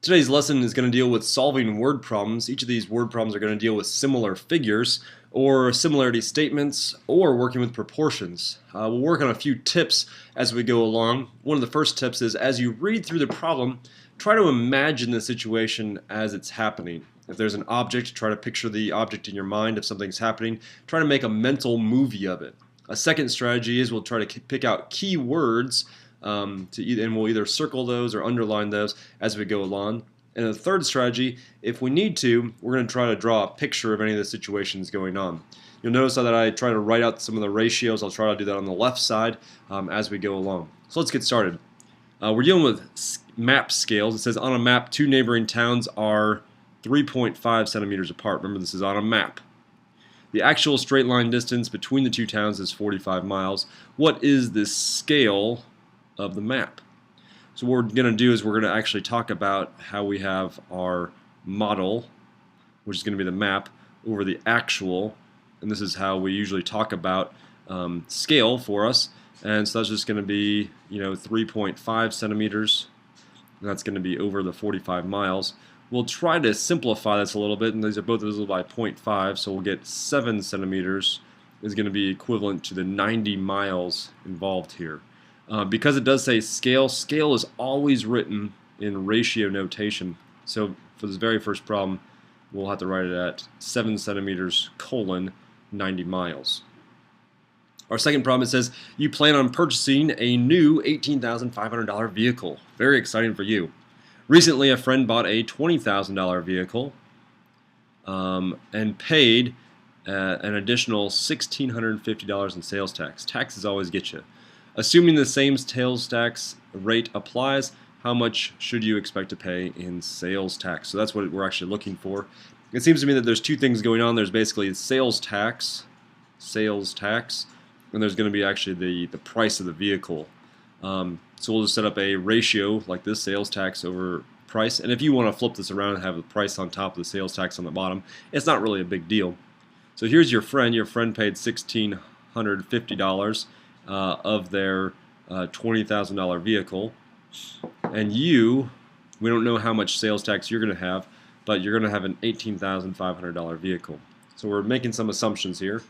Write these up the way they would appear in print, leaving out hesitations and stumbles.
Today's lesson is going to deal with solving word problems. Each of these word problems are going to deal with similar figures or similarity statements or working with proportions. We'll work on a few tips as we go along. One of the first tips is as you read through the problem, try to imagine the situation as it's happening. If there's an object, try to picture the object in your mind. If something's happening, try to make a mental movie of it. A second strategy is we'll try to pick out key words and we'll either circle those or underline those as we go along. And the third strategy, if we need to, we're going to try to draw a picture of any of the situations going on. You'll notice that I try to write out some of the ratios. I'll try to do that on the left side as we go along. So let's get started. We're dealing with map scales. It says on a map, two neighboring towns are 3.5 centimeters apart. Remember, this is on a map. The actual straight line distance between the two towns is 45 miles. What is the scale of the map? So what we're going to do is we're going to actually talk about how we have our model, which is going to be the map, over the actual, and this is how we usually talk about scale for us. And so that's just going to be 3.5 centimeters, and that's going to be over the 45 miles. We'll try to simplify this a little bit, and these are both divisible by 0.5, so we'll get 7 centimeters is going to be equivalent to the 90 miles involved here. Because it does say scale, scale is always written in ratio notation. So for this very first problem, we'll have to write it at 7 centimeters colon 90 miles. Our second problem, it says you plan on purchasing a new $18,500 vehicle. Very exciting for you. Recently, a friend bought a $20,000 vehicle and paid an additional $1,650 in sales tax. Taxes always get you. Assuming the same sales tax rate applies, how much should you expect to pay in sales tax? So that's what we're actually looking for. It seems to me that there's two things going on. There's basically sales tax, and there's going to be actually the price of the vehicle. So we'll just set up a ratio like this, sales tax over price. And if you want to flip this around and have the price on top of the sales tax on the bottom, it's not really a big deal. So here's your friend. Your friend paid $1,650 of their $20,000 vehicle, and we don't know how much sales tax you're going to have, but you're going to have an $18,500 vehicle. So we're making some assumptions here.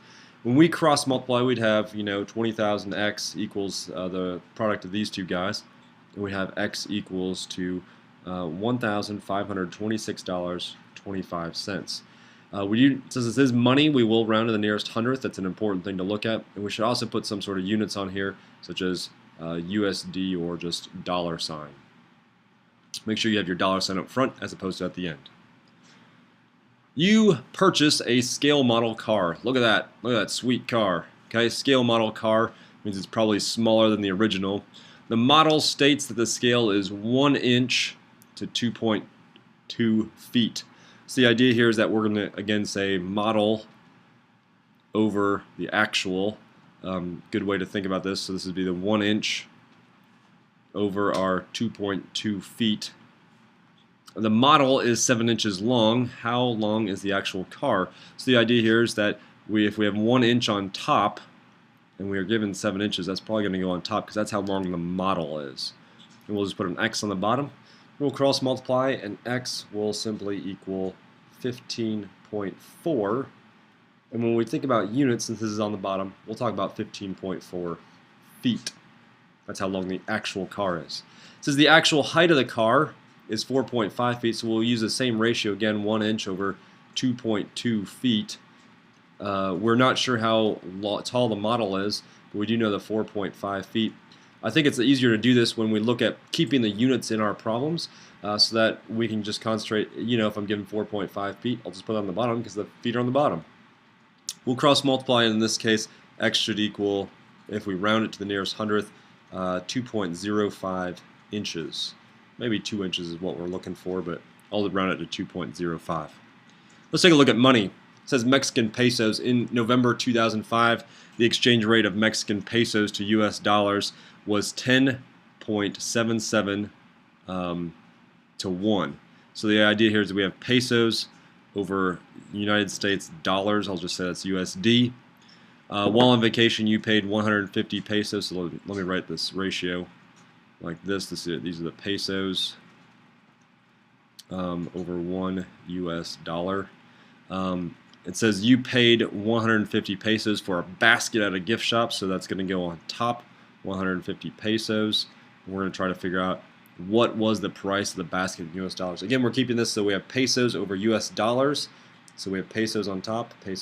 When we cross multiply, we'd have 20,000x equals the product of these two guys, and we have x equals to $1,526.25. Since this is money, we will round to the nearest hundredth. That's an important thing to look at. And we should also put some sort of units on here, such as USD or just dollar sign. Make sure you have your dollar sign up front as opposed to at the end. You purchase a scale model car. Look at that. Look at that sweet car. Okay, scale model car means it's probably smaller than the original. The model states that the scale is 1 inch to 2.2 feet. So the idea here is that we're going to, again, say model over the actual. Good way to think about this. So this would be the 1 inch over our 2.2 feet. The model is 7 inches long. How long is the actual car? So the idea here is that if we have 1 inch on top and we are given 7 inches, that's probably going to go on top because that's how long the model is. And we'll just put an x on the bottom. We'll cross multiply, and x will simply equal 15.4. And when we think about units, since this is on the bottom, we'll talk about 15.4 feet. That's how long the actual car is. It says the actual height of the car is 4.5 feet, so we'll use the same ratio again, 1 inch over 2.2 feet. We're not sure how tall the model is, but we do know the 4.5 feet. I think it's easier to do this when we look at keeping the units in our problems so that we can just concentrate, if I'm given 4.5 feet, I'll just put it on the bottom because the feet are on the bottom. We'll cross multiply, and in this case, x should equal, if we round it to the nearest hundredth, 2.05 inches. Maybe 2 inches is what we're looking for, but I'll round it to 2.05. Let's take a look at money. It says Mexican pesos. In November 2005, the exchange rate of Mexican pesos to US dollars was 10.77 to 1. So the idea here is that we have pesos over United States dollars. I'll just say that's USD. While on vacation, you paid 150 pesos. So let me write this ratio like this. These are the pesos. over 1 US dollar. It says you paid 150 pesos for a basket at a gift shop, so that's going to go on top, 150 pesos. We're going to try to figure out what was the price of the basket in US dollars. Again, we're keeping this so we have pesos over US dollars. So we have pesos on top, US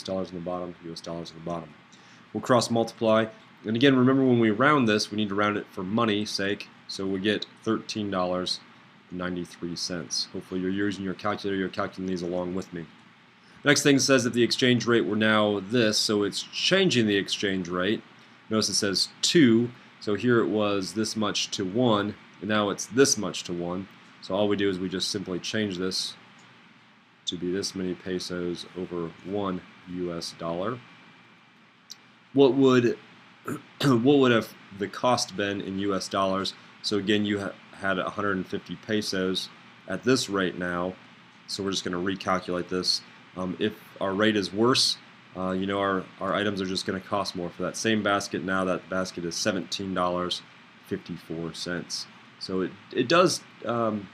dollars on the bottom, US dollars on the bottom. We'll cross multiply. And again, remember when we round this, we need to round it for money's sake. So we get $13.93. Hopefully you're using your calculator, you're calculating these along with me. Next thing says that the exchange rate were now this, so it's changing the exchange rate. Notice it says 2, so here it was this much to 1, and now it's this much to 1. So all we do is we just simply change this to be this many pesos over 1 US dollar. What would have the cost been in US dollars? So again, you had 150 pesos at this rate now, so we're just going to recalculate this. If our rate is worse, our items are just going to cost more. For that same basket, now that basket is $17.54. So it does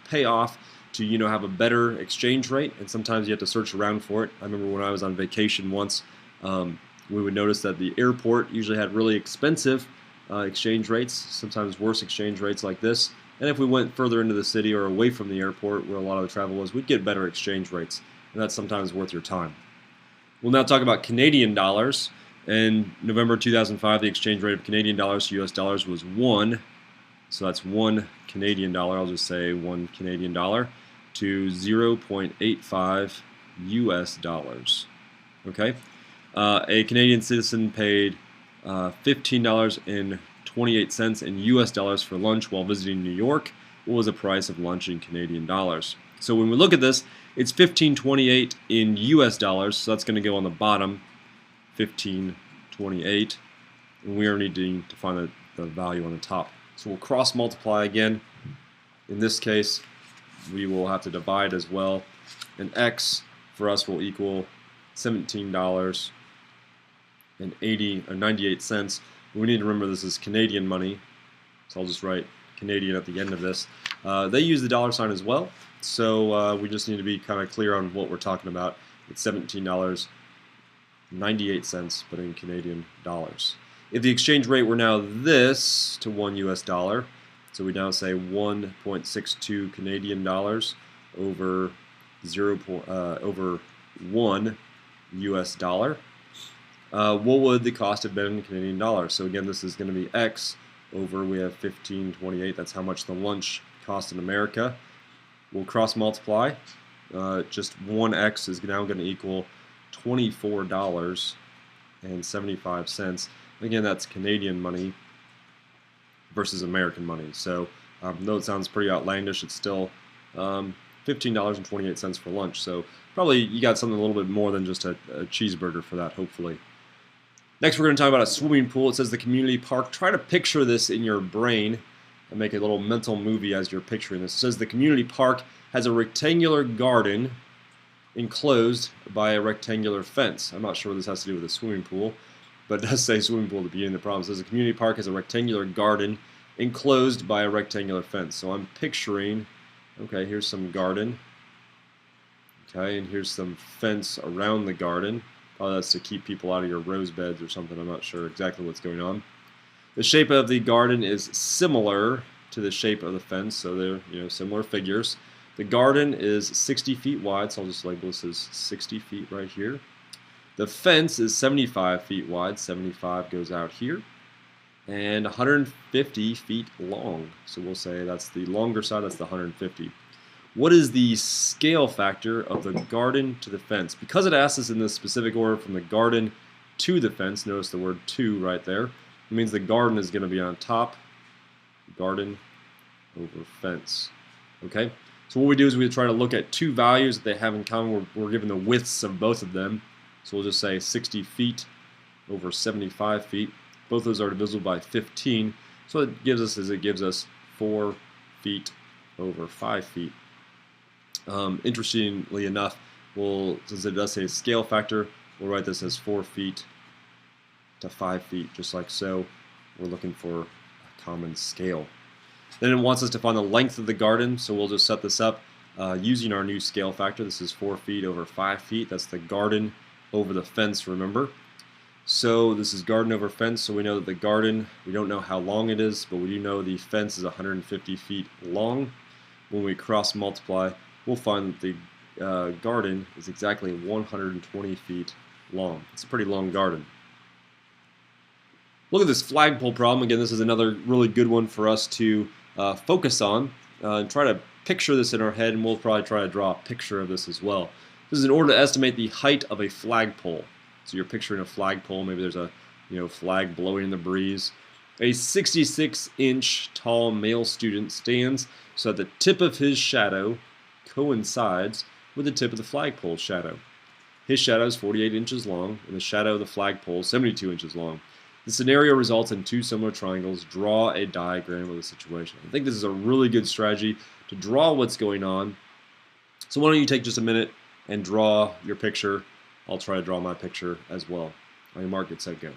pay off to have a better exchange rate, and sometimes you have to search around for it. I remember when I was on vacation once, we would notice that the airport usually had really expensive exchange rates, sometimes worse exchange rates like this. And if we went further into the city or away from the airport where a lot of the travel was, we'd get better exchange rates. And that's sometimes worth your time. We'll now talk about Canadian dollars. In November 2005, the exchange rate of Canadian dollars to US dollars was 1. So that's 1 Canadian dollar, I'll just say 1 Canadian dollar, to 0.85 US dollars. Okay? A Canadian citizen paid $15.28 in US dollars for lunch while visiting New York. What was the price of lunch in Canadian dollars? So when we look at this, it's $15.28 in US dollars, so that's going to go on the bottom, $15.28, and we are needing to find the value on the top. So we'll cross multiply again. In this case, we will have to divide as well, and X for us will equal $17.98. We need to remember this is Canadian money, so I'll just write Canadian at the end of this. They use the dollar sign as well, so we just need to be kind of clear on what we're talking about. It's $17.98, but in Canadian dollars. If the exchange rate were now this to 1 US dollar, so we now say 1.62 Canadian dollars over 1 US dollar, what would the cost have been in Canadian dollars? So again, this is going to be X over, we have $15.28, that's how much the lunch cost in America. We'll cross multiply. Just 1X is now going to equal $24.75. Again, that's Canadian money versus American money. So though it sounds pretty outlandish, it's still $15.28 for lunch. So probably you got something a little bit more than just a cheeseburger for that, hopefully. Next, we're going to talk about a swimming pool. It says the community park. Try to picture this in your brain and make a little mental movie as you're picturing this. It says the community park has a rectangular garden enclosed by a rectangular fence. I'm not sure what this has to do with a swimming pool, but it does say swimming pool at the beginning of the problem. It says the community park has a rectangular garden enclosed by a rectangular fence. So I'm picturing, okay, here's some garden. Okay, and here's some fence around the garden. Probably that's to keep people out of your rose beds or something. I'm not sure exactly what's going on. The shape of the garden is similar to the shape of the fence, so they're similar figures. The garden is 60 feet wide, so I'll just label this as 60 feet right here. The fence is 75 feet wide, 75 goes out here, and 150 feet long. So we'll say that's the longer side, that's the 150. What is the scale factor of the garden to the fence? Because it asks us in this specific order from the garden to the fence, notice the word to right there, it means the garden is going to be on top, garden over fence. Okay? So what we do is we try to look at two values that they have in common. We're given the widths of both of them. So we'll just say 60 feet over 75 feet. Both those are divisible by 15. So what it gives us is it gives us 4 feet over 5 feet. Interestingly enough, since it does say scale factor, we'll write this as 4 feet to 5 feet, just like so. We're looking for a common scale. Then it wants us to find the length of the garden, so we'll just set this up. using our new scale factor. This is 4 feet over 5 feet. That's the garden over the fence, remember. So this is garden over fence, so we know that the garden, we don't know how long it is, but we do know the fence is 150 feet long. When we cross multiply, we'll find that the garden is exactly 120 feet long. It's a pretty long garden. Look at this flagpole problem. Again, this is another really good one for us to focus on and try to picture this in our head, and we'll probably try to draw a picture of this as well. This is in order to estimate the height of a flagpole. So you're picturing a flagpole. Maybe there's a flag blowing in the breeze. A 66-inch tall male student stands so that the tip of his shadow coincides with the tip of the flagpole's shadow. His shadow is 48 inches long, and the shadow of the flagpole is 72 inches long. The scenario results in two similar triangles. Draw a diagram of the situation. I think this is a really good strategy to draw what's going on. So why don't you take just a minute and draw your picture. I'll try to draw my picture as well. On your mark, get set, go.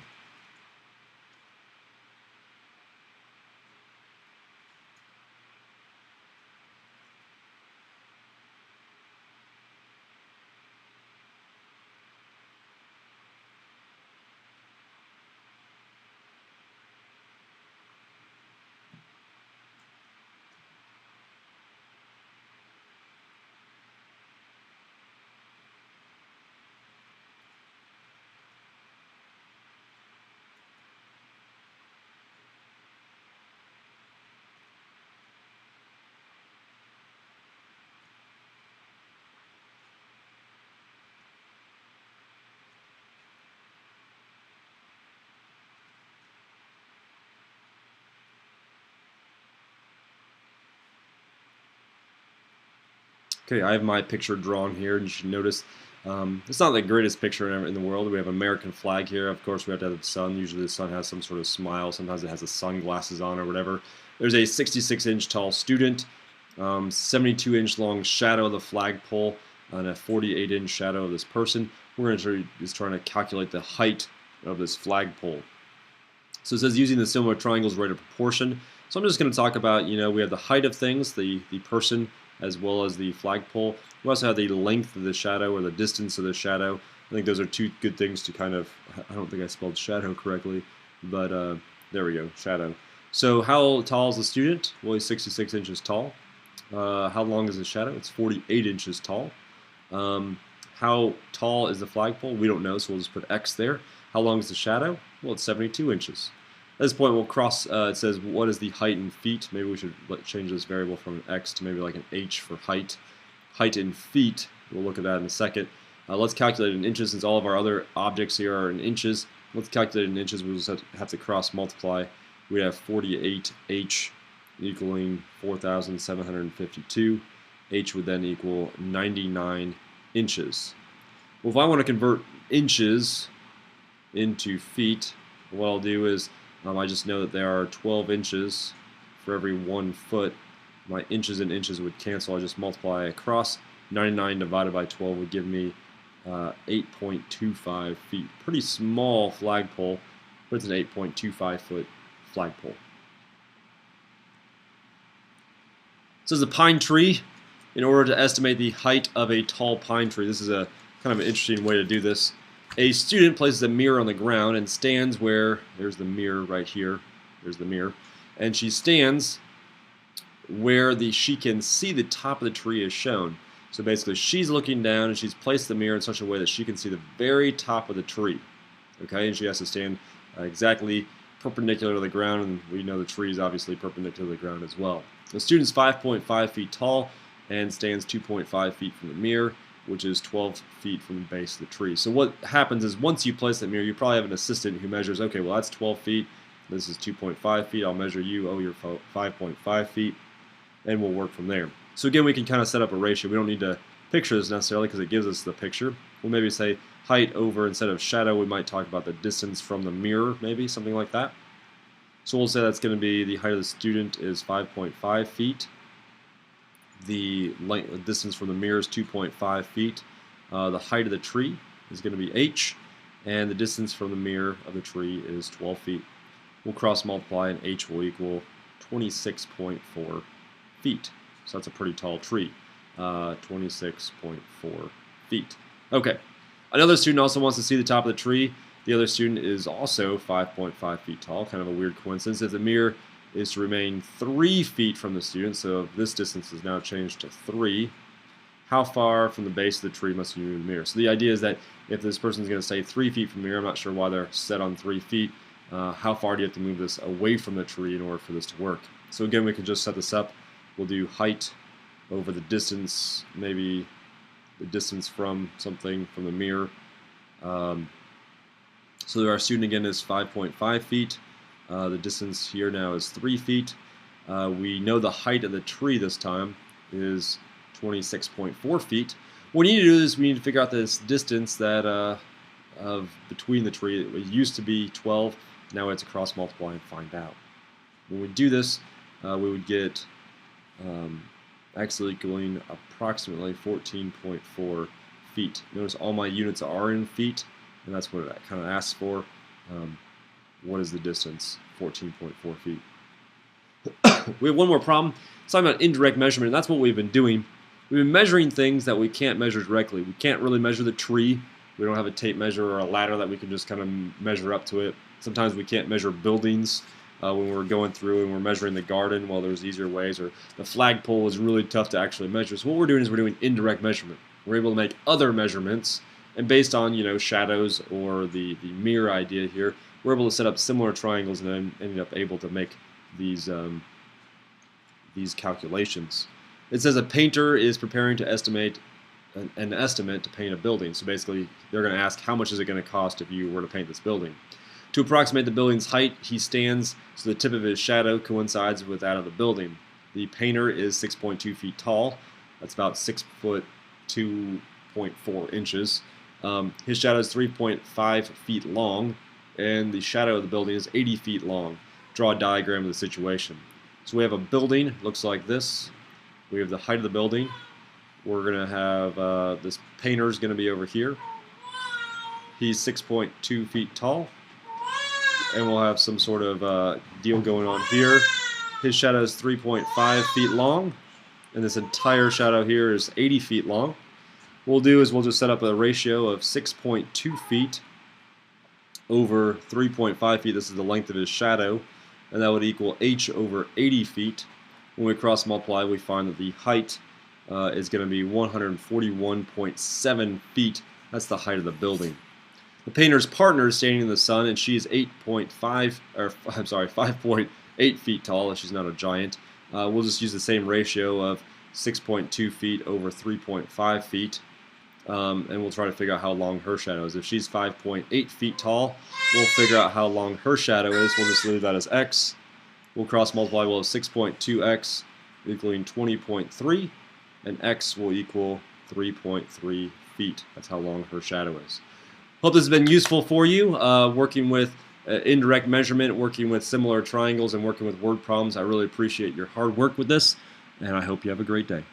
Okay, I have my picture drawn here, and you should notice it's not the greatest picture in the world. We have an American flag here. Of course, we have to have the sun. Usually the sun has some sort of smile. Sometimes it has the sunglasses on or whatever. There's a 66-inch tall student, 72-inch long shadow of the flagpole, and a 48-inch shadow of this person. We're going to trying to calculate the height of this flagpole. So it says using the similar triangles rate of proportion. So I'm just going to talk about, we have the height of things, the person, as well as the flagpole. We also have the length of the shadow or the distance of the shadow. I think those are two good things to kind of, I don't think I spelled shadow correctly, but there we go, shadow. So how tall is the student? Well, he's 66 inches tall. How long is the shadow? It's 48 inches tall. How tall is the flagpole? We don't know, so we'll just put X there. How long is the shadow? Well, it's 72 inches. At this point, we'll cross, it says, what is the height in feet? Maybe we should change this variable from an X to maybe like an H for height. Height in feet, we'll look at that in a second. Let's calculate in inches, since all of our other objects here are in inches. Let's calculate in inches, we'll just have to cross multiply. We have 48H equaling 4,752. H would then equal 99 inches. Well, if I want to convert inches into feet, what I'll do is I just know that there are 12 inches for every 1 foot. My inches and inches would cancel. I just multiply across. 99 divided by 12 would give me 8.25 feet. Pretty small flagpole, but it's an 8.25 foot flagpole. This is a pine tree. In order to estimate the height of a tall pine tree, this is a kind of an interesting way to do this. A student places a mirror on the ground and stands where, there's the mirror right here, there's the mirror, and she stands where she can see the top of the tree as shown. So basically she's looking down and she's placed the mirror in such a way that she can see the very top of the tree. Okay, and she has to stand exactly perpendicular to the ground, and we know the tree is obviously perpendicular to the ground as well. The student's 5.5 feet tall and stands 2.5 feet from the mirror, which is 12 feet from the base of the tree. So what happens is once you place that mirror, you probably have an assistant who measures, okay, well that's 12 feet, this is 2.5 feet, I'll measure you, oh you're 5.5 feet, and we'll work from there. So again, we can kind of set up a ratio. We don't need to picture this necessarily because it gives us the picture. We'll maybe say height over, instead of shadow, we might talk about the distance from the mirror, maybe, something like that. So we'll say that's going to be the height of the student is 5.5 feet. The distance from the mirror is 2.5 feet. The height of the tree is going to be H, and the distance from the mirror of the tree is 12 feet. We'll cross multiply, and H will equal 26.4 feet. So that's a pretty tall tree. 26.4 feet. Okay. Another student also wants to see the top of the tree. The other student is also 5.5 feet tall. Kind of a weird coincidence. If the mirror is to remain 3 feet from the student, so this distance is now changed to 3, how far from the base of the tree must you move the mirror? So the idea is that if this person is going to stay 3 feet from the mirror, I'm not sure why they're set on 3 feet, how far do you have to move this away from the tree in order for this to work? So again, we can just set this up. We'll do height over the distance, maybe the distance from something, from the mirror. So our student again is 5.5 feet. The distance here now is 3 feet. We know the height of the tree this time is 26.4 feet. What we need to do is we need to figure out this distance that of between the tree. It used to be 12. Now it's a cross multiply and find out. When we do this, we would get x equaling approximately 14.4 feet. Notice all my units are in feet, and that's what it kind of asks for. What is the distance? 14.4 feet. We have one more problem. It's talking about indirect measurement, and that's what we've been doing. We've been measuring things that we can't measure directly. We can't really measure the tree. We don't have a tape measure or a ladder that we can just kind of measure up to it. Sometimes we can't measure buildings when we're going through and we're measuring the garden. Well, there's easier ways, or the flagpole is really tough to actually measure. So what we're doing is we're doing indirect measurement. We're able to make other measurements, and based on shadows or the mirror idea here, we're able to set up similar triangles and then ended up able to make these calculations. It says a painter is preparing to estimate an estimate to paint a building. So basically, they're going to ask how much is it going to cost if you were to paint this building. To approximate the building's height, he stands so the tip of his shadow coincides with that of the building. The painter is 6.2 feet tall. That's about 6 foot 2.4 inches. His shadow is 3.5 feet long, and the shadow of the building is 80 feet long. Draw a diagram of the situation. So we have a building, looks like this. We have the height of the building. We're going to have this painter is going to be over here. He's 6.2 feet tall. And we'll have some sort of deal going on here. His shadow is 3.5 feet long. And this entire shadow here is 80 feet long. What we'll do is we'll just set up a ratio of 6.2 feet over 3.5 feet. This is the length of his shadow. And that would equal h over 80 feet. When we cross multiply, we find that the height is going to be 141.7 feet. That's the height of the building. The painter's partner is standing in the sun, and she is 5.8 feet tall. She's not a giant. We'll just use the same ratio of 6.2 feet over 3.5 feet, and we'll try to figure out how long her shadow is. If she's 5.8 feet tall, we'll figure out how long her shadow is. We'll just leave that as x. We'll cross multiply. We'll have 6.2x equaling 20.3, and x will equal 3.3 feet. That's how long her shadow is. Hope this has been useful for you, working with indirect measurement, working with similar triangles, and working with word problems. I really appreciate your hard work with this, and I hope you have a great day.